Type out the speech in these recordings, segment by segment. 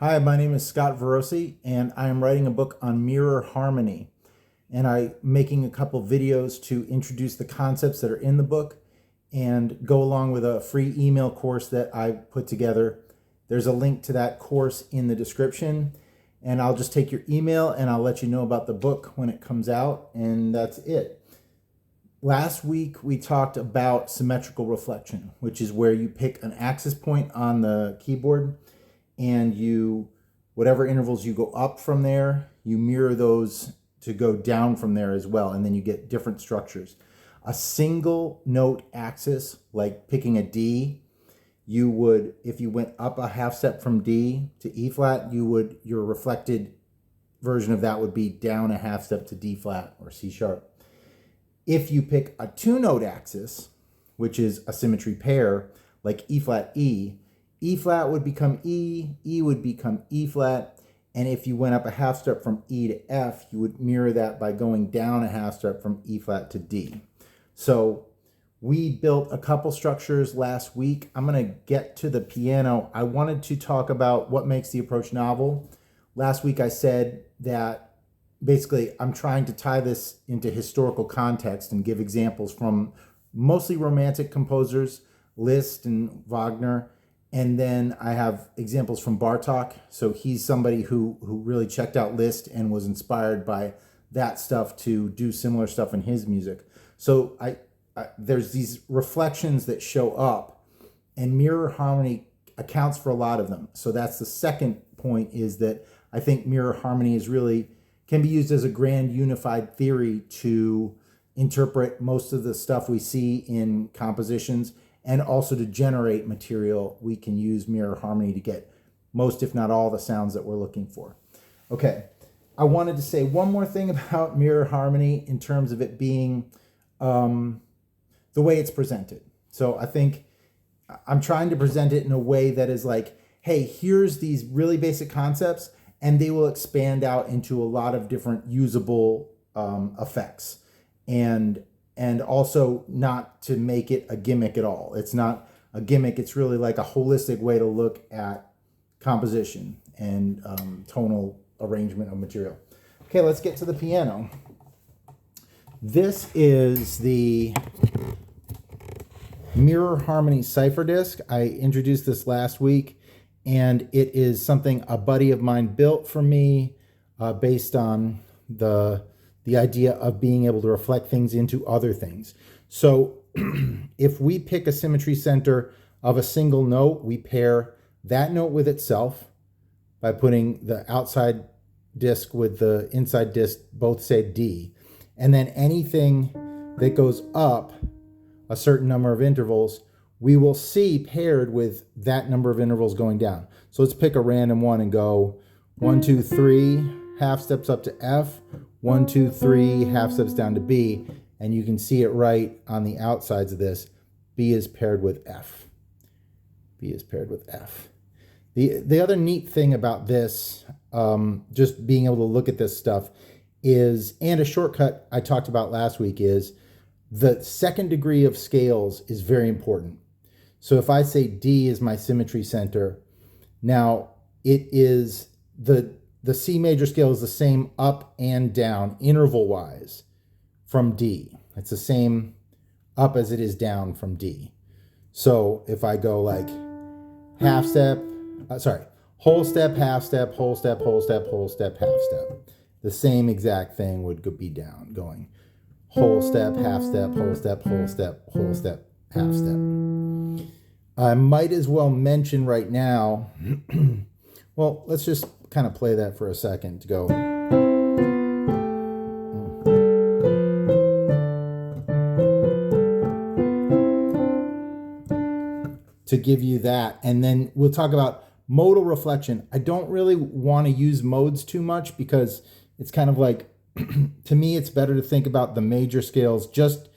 Hi, my name is Scott Verosi, and I am writing a book on mirror harmony. And I'm making a couple videos to introduce the concepts that are in the book and go along with a free email course that I put together. There's a link to that course in the description, and I'll just take your email and I'll let you know about the book when it comes out, and that's it. Last week we talked about symmetrical reflection, which is where you pick an axis point on the keyboard and whatever intervals you go up from there, you mirror those to go down from there as well, and then you get different structures. A single note axis, like picking a D, you would, if you went up a half step from D to E flat, your reflected version of that would be down a half step to D flat or C sharp. If you pick a two note axis, which is a symmetry pair, like E flat, E flat would become E, E would become E flat, and if you went up a half step from E to F, you would mirror that by going down a half step from E flat to D. So we built a couple structures last week. I'm going to get to the piano. I wanted to talk about what makes the approach novel. Last week I said that basically I'm trying to tie this into historical context and give examples from mostly romantic composers, Liszt and Wagner. And then I have examples from Bartók. So he's somebody who really checked out Liszt and was inspired by that stuff to do similar stuff in his music. So there's these reflections that show up, and mirror harmony accounts for a lot of them. So that's the second point, is that I think mirror harmony can be used as a grand unified theory to interpret most of the stuff we see in compositions. And also to generate material, we can use mirror harmony to get most, if not all, the sounds that we're looking for. Okay, I wanted to say one more thing about mirror harmony in terms of it being the way it's presented. So I think I'm trying to present it in a way that is like, hey, here's these really basic concepts, and they will expand out into a lot of different usable effects. And also not to make it a gimmick at all. It's not a gimmick. It's really like a holistic way to look at composition and tonal arrangement of material. Okay, let's get to the piano. This is the Mirror Harmony Cipher Disc. I introduced this last week, and it is something a buddy of mine built for me based on the idea of being able to reflect things into other things. So if we pick a symmetry center of a single note, we pair that note with itself by putting the outside disc with the inside disc, both say D. And then anything that goes up a certain number of intervals, we will see paired with that number of intervals going down. So let's pick a random one and go 1, 2, 3, half steps up to F, 1, 2, 3, half steps down to B, and you can see it right on the outsides of this. B is paired with F. B is paired with F. The other neat thing about this, just being able to look at this stuff, is, and a shortcut I talked about last week, is the second degree of scales is very important. So if I say D is my symmetry center, now it is the C major scale is the same up and down interval-wise from D. It's the same up as it is down from D. So if I go like half step, whole step, half step, whole step, whole step, whole step, half step, the same exact thing would be down, going whole step, half step, whole step, whole step, whole step, half step. I might as well mention right now, well, let's just kind of play that for a second to go. To give you that, and then we'll talk about modal reflection. I don't really want to use modes too much because it's kind of like, to me, it's better to think about the major scales, just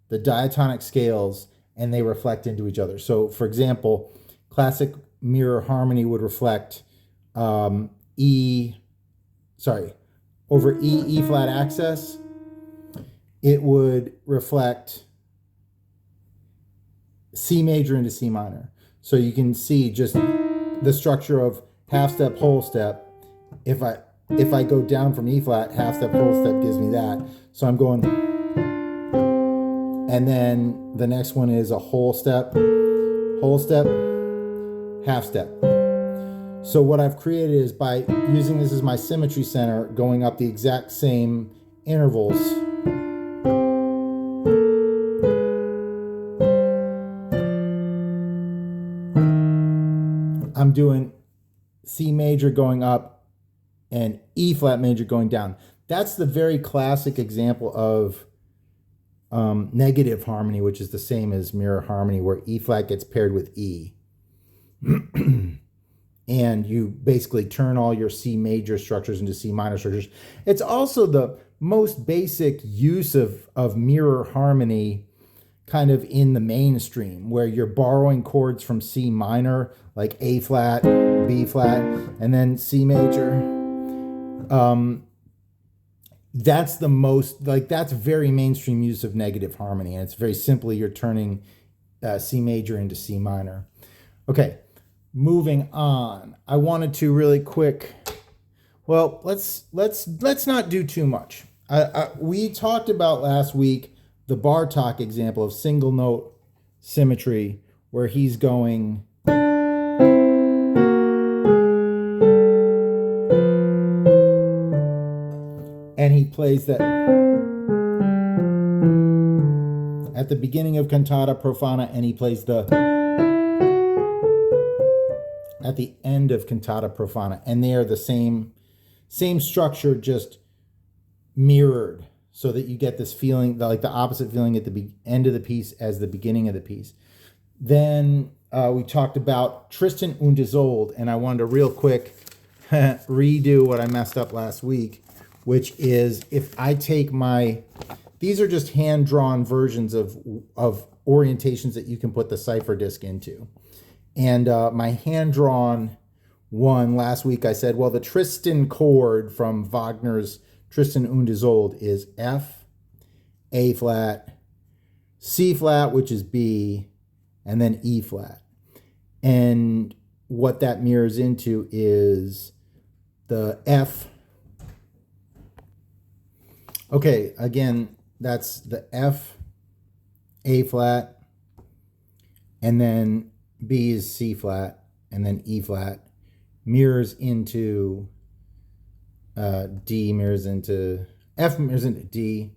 the diatonic scales, and they reflect into each other. So for example, classic mirror harmony would reflect over E, E flat access, it would reflect C major into C minor. So you can see just the structure of half step, whole step. If I go down from E flat, half step, whole step gives me that. So I'm going, and then the next one is a whole step, half step. So what I've created is, by using this as my symmetry center, going up the exact same intervals, I'm doing C major going up and E flat major going down. That's the very classic example of negative harmony, which is the same as mirror harmony, where E flat gets paired with E. And you basically turn all your C major structures into C minor structures. It's also the most basic use of mirror harmony kind of in the mainstream, where you're borrowing chords from C minor, like A flat, B flat, and then C major. That's the most, like, that's very mainstream use of negative harmony. And it's very simply, you're turning C major into C minor. Okay, moving on. I wanted to really quick, well, let's not do too much. We talked about last week the Bartók example of single note symmetry, where he's going and he plays that at the beginning of cantata profana, and he plays the at the end of cantata profana, and they are the same structure, just mirrored, so that you get this feeling, like the opposite feeling at the end of the piece as the beginning of the piece. Then we talked about Tristan und Isolde, and I wanted to real quick redo what I messed up last week, which is, if I take these are just hand-drawn versions of orientations that you can put the cipher disc into. And my hand-drawn one last week, I said, well, the Tristan chord from Wagner's Tristan und Isolde is F, A flat, C flat, which is B, and then E flat. And what that mirrors into is the F. Okay, again, that's the F, A flat, and then B is C flat, and then E flat, mirrors into D, mirrors into F, mirrors into D,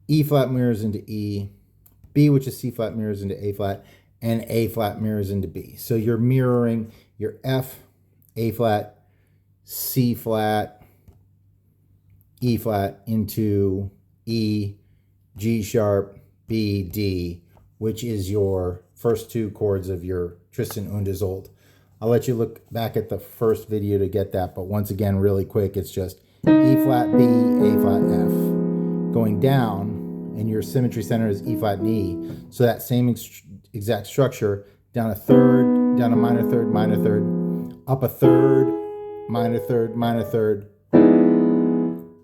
E flat mirrors into E, B, which is C flat, mirrors into A flat, and A flat mirrors into B. So you're mirroring your F, A flat, C flat, E flat into E, G sharp, B, D, which is your first two chords of your Tristan und Isolde. I'll let you look back at the first video to get that, but once again, really quick, it's just E flat, B, A flat, F, going down, and your symmetry center is E flat and E. So that same exact structure, down a third, down a minor third, up a third, minor third, minor third.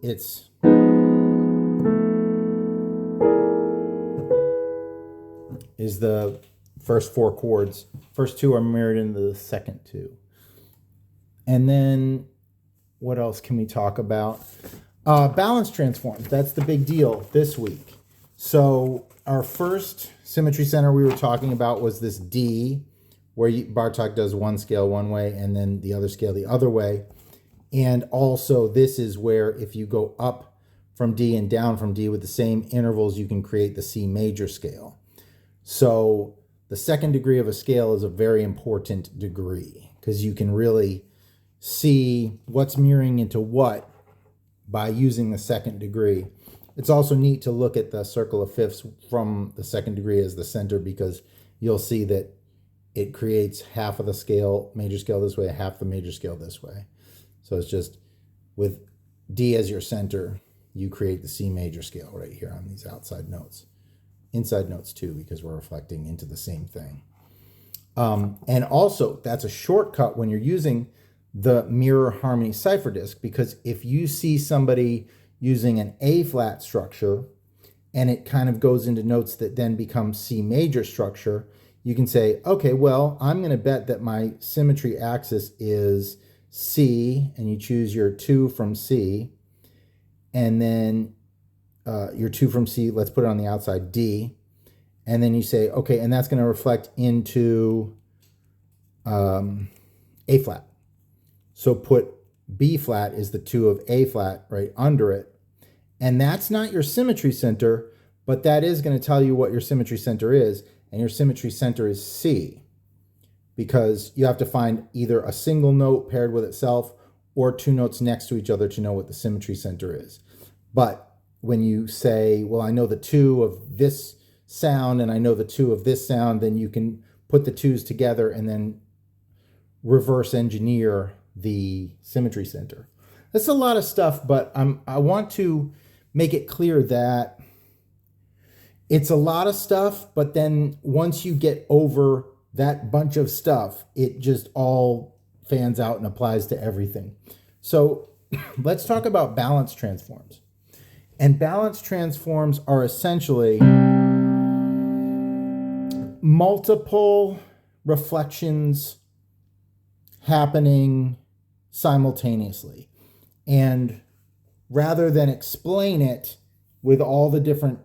It's is the first four chords. First two are mirrored into the second two. And then what else can we talk about? Balance transforms. That's the big deal this week. So our first symmetry center we were talking about was this D, where Bartók does one scale one way and then the other scale the other way. And also this is where, if you go up from D and down from D with the same intervals, you can create the C major scale. So the second degree of a scale is a very important degree, because you can really see what's mirroring into what by using the second degree. It's also neat to look at the circle of fifths from the second degree as the center, because you'll see that it creates half of the scale, major scale this way, half the major scale this way. So it's just, with D as your center, you create the C major scale right here on these outside notes. Inside notes too, because we're reflecting into the same thing. And also, that's a shortcut when you're using the mirror harmony cipher disc, because if you see somebody using an A flat structure and it kind of goes into notes that then become C major structure, you can say, okay, well, I'm going to bet that my symmetry axis is C, and you choose your 2 from C, and then your 2 from C, let's put it on the outside, D, and then you say, okay, and that's going to reflect into A flat. So put B flat is the 2 of A flat right under it, and that's not your symmetry center, but that is going to tell you what your symmetry center is, and your symmetry center is C, because you have to find either a single note paired with itself or 2 notes next to each other to know what the symmetry center is. But when you say, well, I know the 2 of this sound and I know the 2 of this sound, then you can put the 2s together and then reverse engineer the symmetry center. That's a lot of stuff, but I want to make it clear that it's a lot of stuff, but then once you get over that bunch of stuff, it just all fans out and applies to everything. So let's talk about balance transforms. And balance transforms are essentially multiple reflections happening simultaneously. And rather than explain it with all the different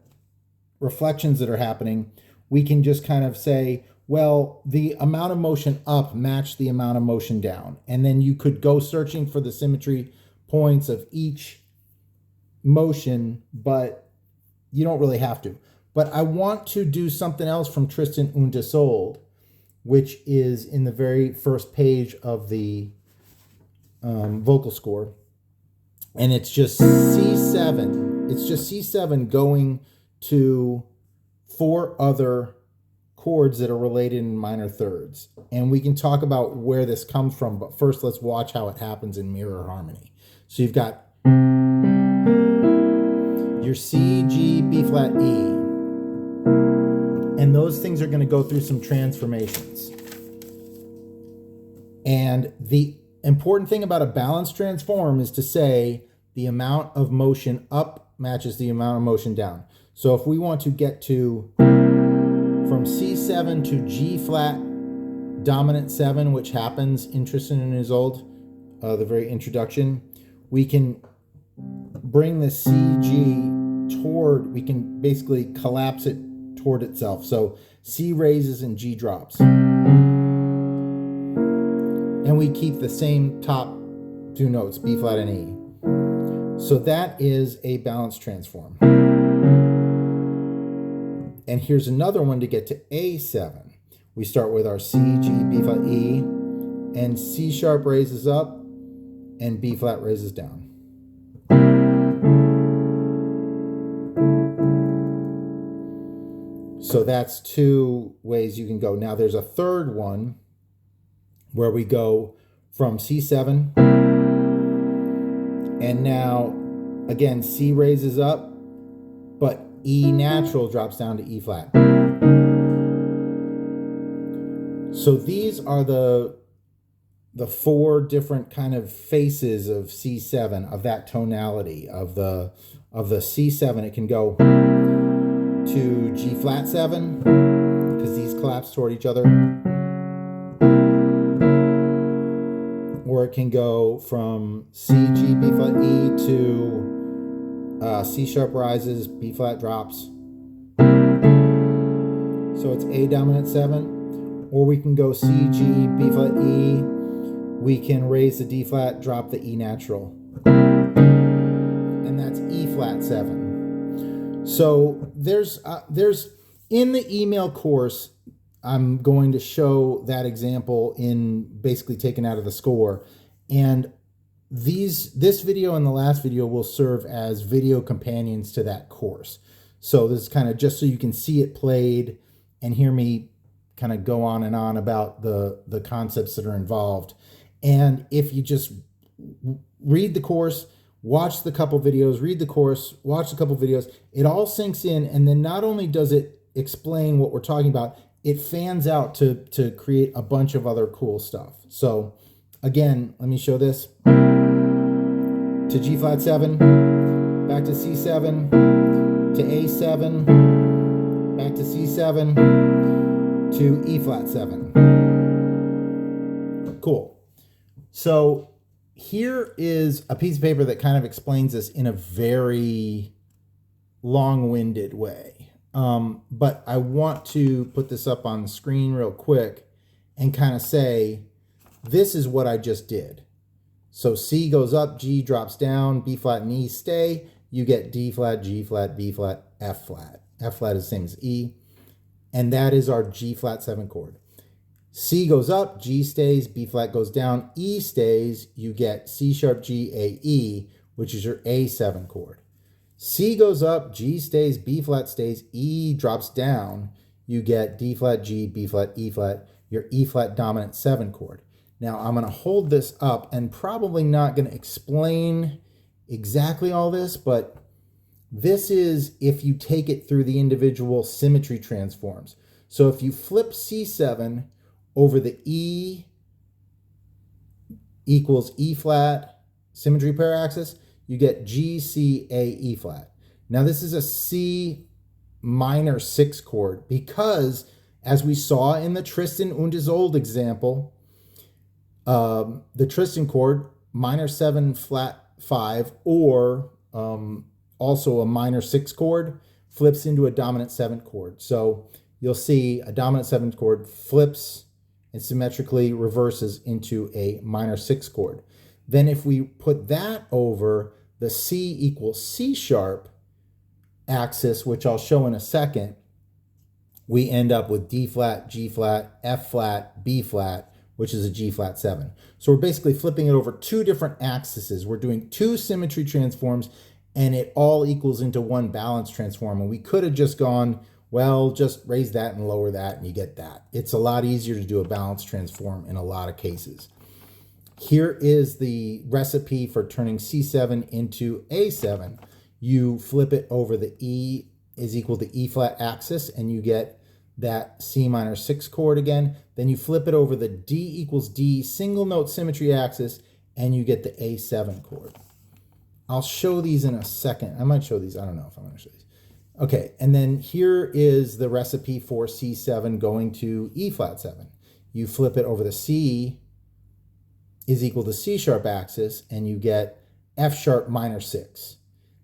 reflections that are happening, we can just kind of say, well, the amount of motion up matched the amount of motion down. And then you could go searching for the symmetry points of each motion, but you don't really have to. But I want to do something else from Tristan und Isolde, which is in the very first page of the vocal score. And it's just C7. It's just C7 going to 4 other chords that are related in minor thirds. And we can talk about where this comes from, but first let's watch how it happens in mirror harmony. So you've got your C, G, B flat, E. And those things are going to go through some transformations. And the important thing about a balance transform is to say the amount of motion up matches the amount of motion down. So if we want to get to from C7 to G flat dominant 7, which happens in Tristan und Isolde, the very introduction, we can bring the C, G toward, we can basically collapse it toward itself. So C raises and G drops. And we keep the same top 2 notes, B flat and E. So that is a balance transform. And here's another one to get to A7. We start with our C, G, B flat, E, and C sharp raises up and B flat raises down. So that's 2 ways you can go. Now there's a third one where we go from C7, and now again C raises up, but E natural drops down to E flat. So these are the 4 different kind of faces of C7, of that tonality of the C7. It can go to G flat 7 because these collapse toward each other, or it can go from C, G, B flat, E to C sharp rises, B flat drops. So it's A dominant 7, or we can go C, G, B flat, E. We can raise the D flat, drop the E natural, and that's E flat 7. So there's in the email course, I'm going to show that example in basically taken out of the score, and this video and the last video will serve as video companions to that course. So this is kind of just so you can see it played and hear me kind of go on and on about the concepts that are involved. And if you just read the course, watch the couple videos, read the course, watch the couple videos, it all sinks in, and then not only does it explain what we're talking about, it fans out to create a bunch of other cool stuff. So again, let me show this. To G flat 7, back to C7, to A7, back to C7, to E flat 7. Cool. So here is a piece of paper that kind of explains this in a very long-winded way. But I want to put this up on the screen real quick and kind of say, this is what I just did. So C goes up, G drops down, B flat and E stay. You get D flat, G flat, B flat, F flat. F flat is the same as E. And that is our G flat 7 chord. C goes up, G stays, B flat goes down, E stays. You get C sharp, G, A, E, which is your A7 chord. C goes up, G stays, B flat stays, E drops down. You get D flat, G, B flat, E flat, your E flat dominant 7 chord. Now I'm going to hold this up and probably not going to explain exactly all this, but this is if you take it through the individual symmetry transforms. So if you flip C7 over the E equals E flat symmetry pair axis, you get G, C, A, E flat. Now this is a C minor 6 chord because, as we saw in the Tristan und Isolde example, the Tristan chord, minor 7 flat 5, or also a minor 6 chord, flips into a dominant 7 chord. So you'll see a dominant 7 chord flips and symmetrically reverses into a minor 6 chord. Then if we put that over the C equals C sharp axis, which I'll show in a second, we end up with D flat, G flat, F flat, B flat, which is a G flat 7. So we're basically flipping it over two different axes. We're doing two symmetry transforms, and it all equals into one balance transform. And we could have just gone, well, just raise that and lower that, and you get that. It's a lot easier to do a balance transform in a lot of cases. Here is the recipe for turning C7 into A7. You flip it over the E is equal to E flat axis, and you get that C minor 6 chord again. Then you flip it over the D equals D single note symmetry axis, and you get the A7 chord. I'll show these in a second. I might show these. I don't know if I'm going to show these. Okay, and then here is the recipe for C7 going to E flat 7. You flip it over the C is equal to C sharp axis, and you get F sharp minor 6.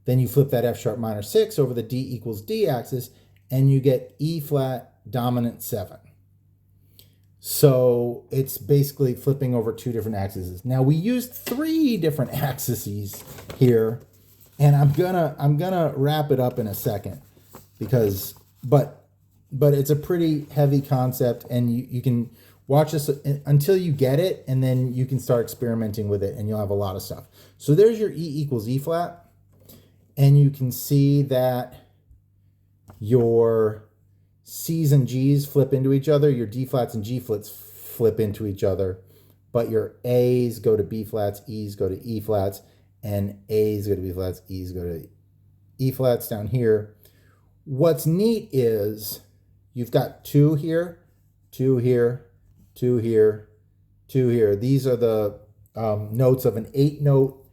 Then you flip that F sharp minor 6 over the D equals D axis, and you get E flat dominant 7. So it's basically flipping over two different axes. Now we used three different axes here, and I'm gonna wrap it up in a second because but it's a pretty heavy concept, and you can watch this until you get it, and then you can start experimenting with it, and you'll have a lot of stuff. So there's your E equals E flat, and you can see that your C's and G's flip into each other, your D flats and G flats flip into each other, but your A's go to B flats, E's go to E flats, and A's go to B flats, E's go to E flats down here. What's neat is you've got 2 here, 2 here, 2 here, 2 here. These are the notes of an 8-note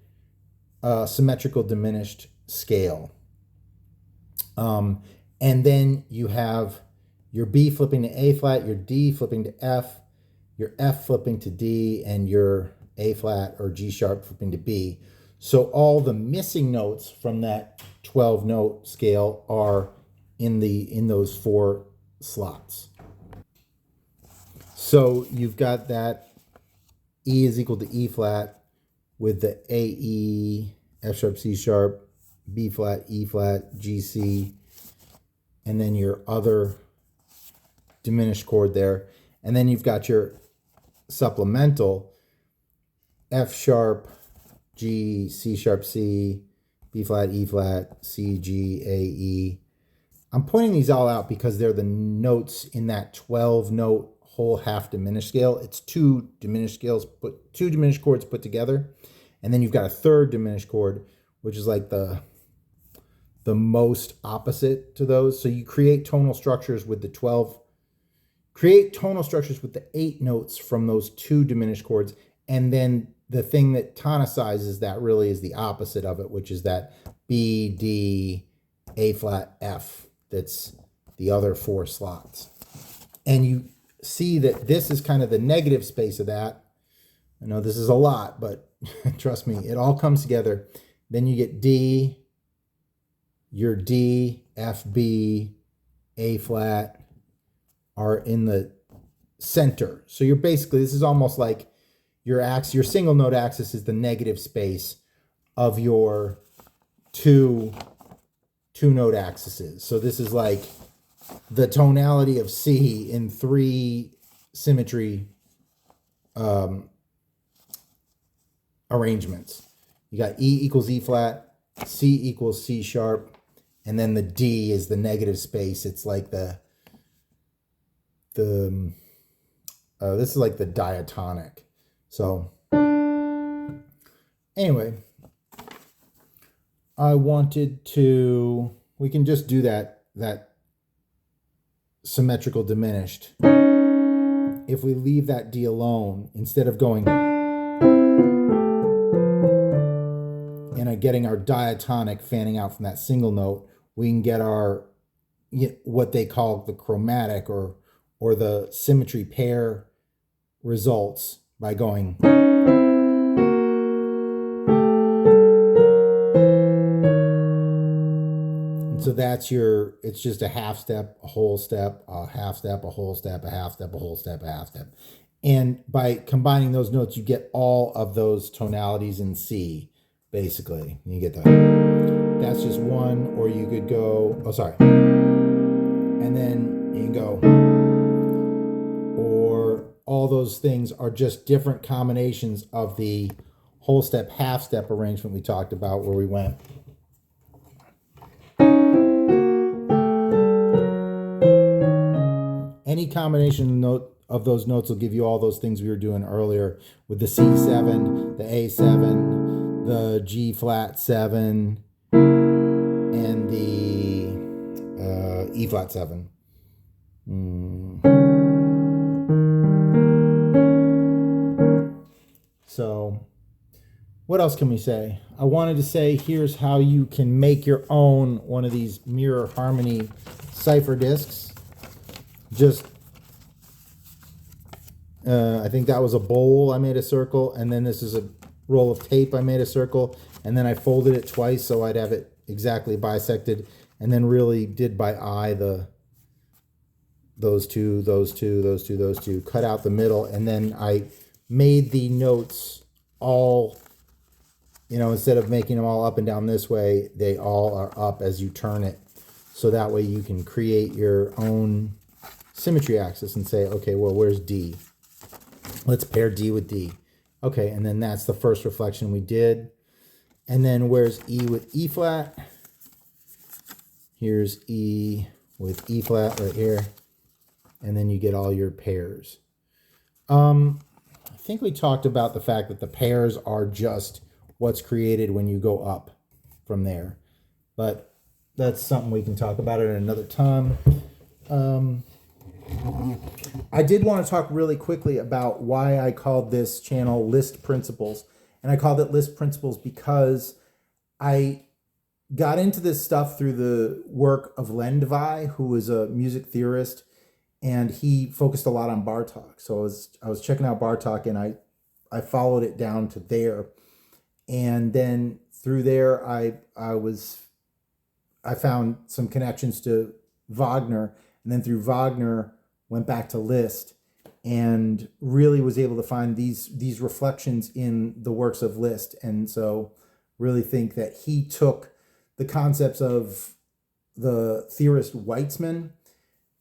symmetrical diminished scale. And then you have your B flipping to A flat, your D flipping to F, your F flipping to D, and your A flat or G sharp flipping to B. So all the missing notes from that 12-note scale are in those 4 slots. So you've got that E is equal to E flat with the A, E, F sharp, C sharp, B flat, E flat, G, C, and then your other diminished chord there. And then you've got your supplemental F sharp, G, C sharp, C, B flat, E flat, C, G, A, E. I'm pointing these all out because they're the notes in that 12-note whole half diminished scale. It's 2 diminished scales, two diminished chords put together. And then you've got a third diminished chord, which is like the most opposite to those. So you create tonal structures with the 8 notes from those 2 diminished chords. And then the thing that tonicizes that really is the opposite of it, which is that B, D, A flat, F. That's the other 4 slots. And see that this is kind of the negative space of that. I know this is a lot, but trust me, it all comes together. Then you get D, your D, F, B, A flat are in the center. So you're basically, this is almost like your single note axis is the negative space of your two note axes. So this is like the tonality of C in 3 symmetry arrangements. You got E equals E flat, C equals C sharp, and then the D is the negative space. It's like this is like the diatonic. So anyway, I wanted to, we can just do that symmetrical diminished. If we leave that D alone, instead of going and getting our diatonic fanning out from that single note, we can get our, what they call the chromatic or the symmetry pair results by going. And so that's your, it's just a half step, a whole step, a half step, a whole step, a half step, a whole step, a half step. And by combining those notes, you get all of those tonalities in C, basically. You get that. That's just one, or you could go, oh, sorry. And then you can go, or all those things are just different combinations of the whole step, half step arrangement we talked about, where we went. Any combination of those notes will give you all those things we were doing earlier with the C7, the A7, the G flat 7, and the E flat 7. So what else can we say? I wanted to say, here's how you can make your own one of these mirror harmony cipher discs. Just, I think that was a bowl, I made a circle, and then this is a roll of tape, I made a circle, and then I folded it twice so I'd have it exactly bisected, and then really did by eye those two, cut out the middle, and then I made the notes all, instead of making them all up and down this way, they all are up as you turn it, so that way you can create your own symmetry axis and say, okay, well, where's D? Let's pair D with D. Okay, and then that's the first reflection we did. And then where's E with E flat? Here's E with E flat right here. And then you get all your pairs. I think we talked about the fact that the pairs are just what's created when you go up from there. But that's something we can talk about at another time. I did want to talk really quickly about why I called this channel List Principles. And I called it List Principles because I got into this stuff through the work of Lendvai, who was a music theorist, and he focused a lot on Bartók. So I was checking out Bartók, and I followed it down to there. And then through there, I found some connections to Wagner, and then through Wagner went back to Liszt, and really was able to find these reflections in the works of Liszt. And so really think that he took the concepts of the theorist Weitzman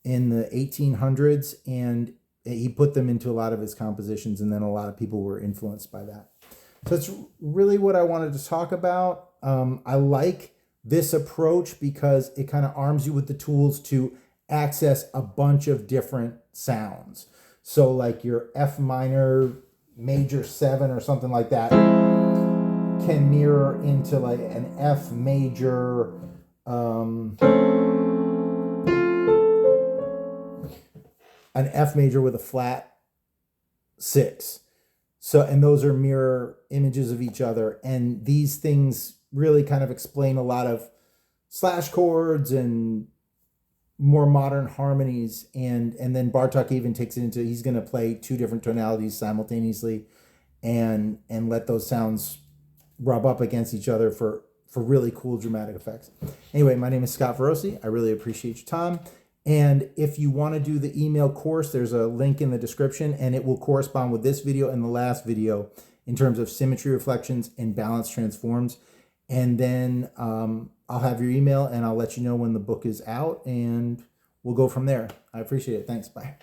in the 1800s and he put them into a lot of his compositions, and then a lot of people were influenced by that. So that's really what I wanted to talk about. I like this approach because it kind of arms you with the tools to access a bunch of different sounds. So like your F minor major 7 or something like that can mirror into like an F major with a flat 6. So, and those are mirror images of each other, and these things really kind of explain a lot of slash chords and more modern harmonies, and then Bartok even takes it into, he's going to play two different tonalities simultaneously and let those sounds rub up against each other for really cool dramatic effects. Anyway, my name is Scott Verosi. I really appreciate your time. And if you want to do the email course, there's a link in the description, and it will correspond with this video and the last video in terms of symmetry reflections and balance transforms. And then I'll have your email, and I'll let you know when the book is out, and we'll go from there. I appreciate it. Thanks. Bye.